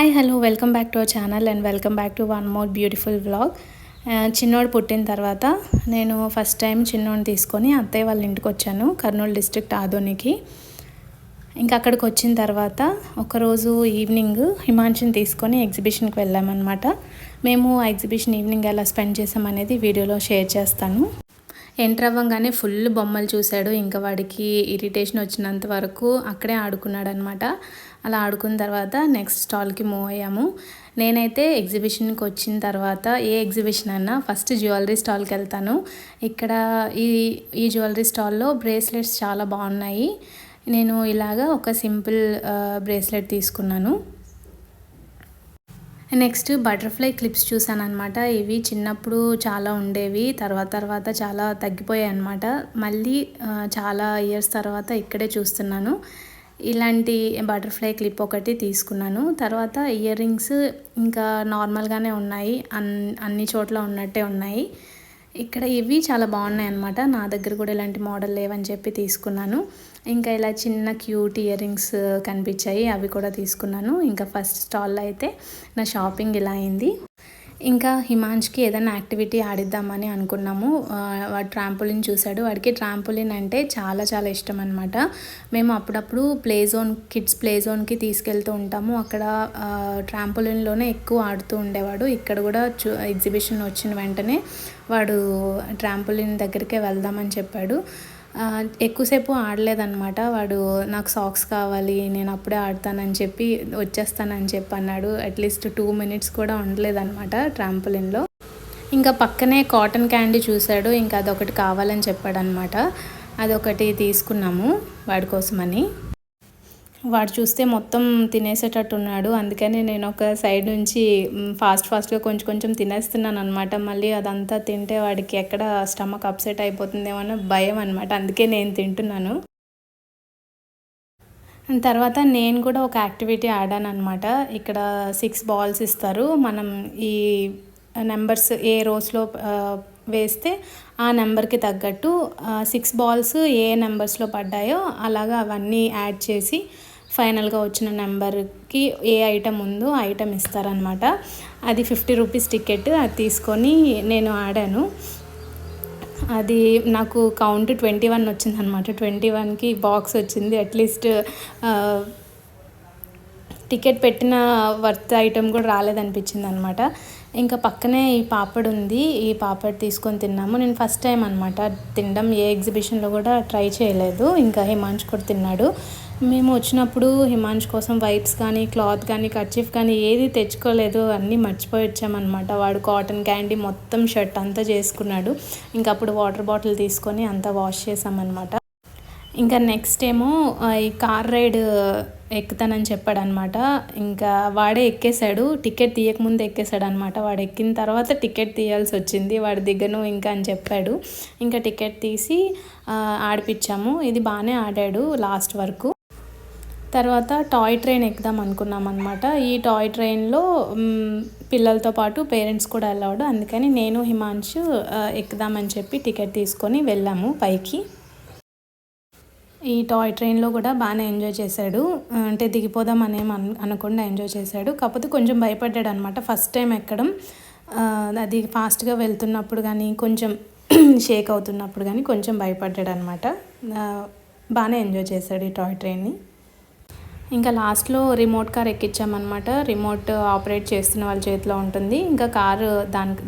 Hi hello welcome back to our channel and welcome back to one more beautiful vlog. చిన్నోడు పుట్టిన తర్వాత నేను first time చిన్నోడిని తీసుకొని అత్తయ్య వాళ్ళ ఇంటికి వచ్చాను, కర్నూలు డిస్ట్రిక్ట్ ఆదోనికి. ఇంకా అక్కడికి వచ్చిన తర్వాత ఒకరోజు ఈవినింగ్ హిమాంశుని తీసుకొని ఎగ్జిబిషన్కి వెళ్ళామన్నమాట. మేము ఆ ఎగ్జిబిషన్ ఈవినింగ్ ఎలా స్పెండ్ చేసామనేది వీడియోలో షేర్ చేస్తాను. ఎంటర్ అవ్వగానే ఫుల్ బొమ్మలు చూశాడు. ఇంకా వాడికి ఇరిటేషన్ వచ్చినంత వరకు అక్కడే ఆడుకున్నాడు అనమాట. అలా ఆడుకున్న తర్వాత నెక్స్ట్ స్టాల్కి మూవ్ అయ్యాము. నేనైతే ఎగ్జిబిషన్కి వచ్చిన తర్వాత ఏ ఎగ్జిబిషన్ అన్నా ఫస్ట్ జ్యువెలరీ స్టాల్కి వెళ్తాను. ఇక్కడ ఈ జ్యువెలరీ స్టాల్లో బ్రేస్లెట్స్ చాలా బాగున్నాయి. నేను ఇలాగా ఒక సింపుల్ బ్రేస్లెట్ తీసుకున్నాను. నెక్స్ట్ బటర్ఫ్లై క్లిప్స్ చూసాను అనమాట. ఇవి చిన్నప్పుడు చాలా ఉండేవి, తర్వాత చాలా తగ్గిపోయాయి అనమాట. మళ్ళీ చాలా ఇయర్స్ తర్వాత ఇక్కడే చూస్తున్నాను. ఇలాంటి బటర్ఫ్లై క్లిప్ ఒకటి తీసుకున్నాను. తర్వాత ఇయర్ రింగ్స్ ఇంకా నార్మల్గానే ఉన్నాయి, అన్ని చోట్ల ఉన్నట్టే ఉన్నాయి. ఇక్కడ ఇవి చాలా బాగున్నాయి అన్నమాట. నా దగ్గర కూడా ఇలాంటి మోడల్ లేవని చెప్పి తీసుకున్నాను. ఇంకా ఇలా చిన్న క్యూట్ ఇయర్ రింగ్స్ కనిపించాయి, అవి కూడా తీసుకున్నాను. ఇంకా ఫస్ట్ స్టాల్లో అయితే నా షాపింగ్ ఇలా అయింది. ఇంకా హిమాంష్కి ఏదైనా యాక్టివిటీ ఆడిద్దామని అనుకున్నాము. వాడు ట్రాంపోలిన్ చూశాడు. వాడికి ట్రాంపోలిన్ అంటే చాలా ఇష్టం అనమాట. మేము అప్పుడప్పుడు కిడ్స్ ప్లే జోన్కి తీసుకెళ్తూ ఉంటాము. అక్కడ ట్రాంపోలిన్లోనే ఎక్కువ ఆడుతూ ఉండేవాడు. ఇక్కడ కూడా ఎగ్జిబిషన్ వచ్చిన వెంటనే వాడు ట్రాంపోలిన్ దగ్గరికే వెళ్దామని చెప్పాడు. ఎక్కువసేపు ఆడలేదన్నమాట. వాడు నాకు సాక్స్ కావాలి, నేను అప్పుడే ఆడతానని చెప్పి వచ్చేస్తానని చెప్పి అన్నాడు. అట్లీస్ట్ 2 minutes కూడా ఉండలేదన్నమాట ట్రాంపోలిన్లో. ఇంకా పక్కనే కాటన్ క్యాండీ చూశాడు. ఇంకా అదొకటి కావాలని చెప్పాడనమాట. అదొకటి తీసుకున్నాము వాడి కోసమని. వాడు చూస్తే మొత్తం తినేసేటట్టు ఉన్నాడు. అందుకని నేను ఒక సైడ్ నుంచి ఫాస్ట్గా కొంచెం తినేస్తున్నాను అనమాట. మళ్ళీ అదంతా తింటే వాడికి ఎక్కడ స్టమక్ అప్సెట్ అయిపోతుందేమో అన్న భయం అనమాట. అందుకే నేను తింటున్నాను. తర్వాత నేను కూడా ఒక యాక్టివిటీ ఆడాను అనమాట. ఇక్కడ 6 balls ఇస్తారు. మనం ఈ నెంబర్స్ ఏ రోస్లో వేస్తే ఆ నెంబర్కి తగ్గట్టు 6 balls ఏ నెంబర్స్లో పడ్డాయో అలాగా అవన్నీ యాడ్ చేసి ఫైనల్గా వచ్చిన నెంబర్కి ఏ ఐటమ్ ఉందో ఆ ఐటమ్ ఇస్తారనమాట. అది 50 rupees టికెట్. అది తీసుకొని నేను ఆడాను. అది నాకు కౌంట్ 21 వచ్చిందనమాట. 21కి బాక్స్ వచ్చింది. అట్లీస్ట్ టికెట్ పెట్టిన వర్త్ ఐటమ్ కూడా రాలేదనిపించింది అనమాట. ఇంకా పక్కనే ఈ పాపడ్ ఉంది. ఈ పాపడ్ తీసుకొని తిన్నాము. నేను ఫస్ట్ టైం అనమాట తినడం. ఏ ఎగ్జిబిషన్లో కూడా ట్రై చేయలేదు. ఇంకా హిమాంష్ కూడా తిన్నాడు. మేము వచ్చినప్పుడు హిమాంష్ కోసం వైప్స్ కానీ క్లాత్ కానీ కర్చీఫ్ కానీ ఏది తెచ్చుకోలేదు, అన్నీ మర్చిపోయి వచ్చామన్నమాట. వాడు కాటన్ క్యాండీ మొత్తం షర్ట్ అంతా చేసుకున్నాడు. ఇంకా అప్పుడు వాటర్ బాటిల్ తీసుకొని అంతా వాష్ చేసామన్నమాట. ఇంకా నెక్స్ట్ ఏమో ఈ కార్ రైడ్ ఎక్కుతానని చెప్పాడనమాట. ఇంకా వాడే ఎక్కేశాడు. టికెట్ తీయకముందు ఎక్కేశాడు అనమాట. వాడు ఎక్కిన తర్వాత టికెట్ తీయాల్సి వచ్చింది. వాడు దిగను ఇంకా అని చెప్పాడు. ఇంకా టికెట్ తీసి ఆడిపించాము. ఇది బాగానే ఆడాడు లాస్ట్ వరకు. తర్వాత టాయ్ ట్రైన్ ఎక్కుదాం అనుకున్నాం అనమాట. ఈ టాయ్ ట్రైన్లో పిల్లలతో పాటు పేరెంట్స్ కూడా అలౌడ్. అందుకని నేను హిమాంషు ఎక్కుదామని చెప్పి టికెట్ తీసుకొని వెళ్ళాము పైకి. ఈ టాయ్ ట్రైన్లో కూడా బాగానే ఎంజాయ్ చేశాడు. అంటే దిగిపోదాం అనకుండా ఎంజాయ్ చేశాడు. కాకపోతే కొంచెం భయపడ్డాడు అనమాట ఫస్ట్ టైం ఎక్కడం. అది ఫాస్ట్గా వెళ్తున్నప్పుడు కానీ కొంచెం షేక్ అవుతున్నప్పుడు కానీ కొంచెం భయపడ్డాడు అనమాట. బాగానే ఎంజాయ్ చేశాడు ఈ టాయ్ ట్రైన్ని. ఇంకా లాస్ట్లో రిమోట్ కార్ ఎక్కించామన్నమాట. రిమోట్ ఆపరేట్ చేస్తున్న వాళ్ళ చేతిలో ఉంటుంది. ఇంకా కారు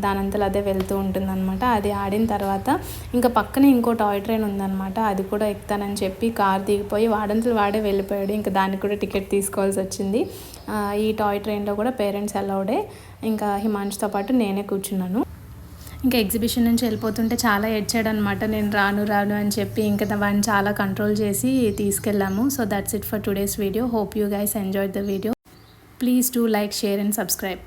దానంతలో అదే వెళ్తూ ఉంటుంది అనమాట. అది ఆడిన తర్వాత ఇంకా పక్కనే ఇంకో టాయ్ ట్రైన్ ఉందన్నమాట. అది కూడా ఎక్కుతానని చెప్పి కారు దిగిపోయి వాడంతలు వాడే వెళ్ళిపోయాడు. ఇంకా దానికి కూడా టికెట్ తీసుకోవాల్సి వచ్చింది. ఈ టాయ్ ట్రైన్లో కూడా పేరెంట్స్ అలౌడే. ఇంకా హిమాంష్తో పాటు నేనే కూర్చున్నాను. ఇంకా ఎగ్జిబిషన్ నుంచి వెళ్ళిపోతుంటే చాలా ఏడ్చాడు అనమాట. నేను రాను అని చెప్పి ఇంకా వాడిని చాలా కంట్రోల్ చేసి తీసుకెళ్ళాము. So that's it for today's video. Hope you guys enjoyed the video. Please do like, share and subscribe.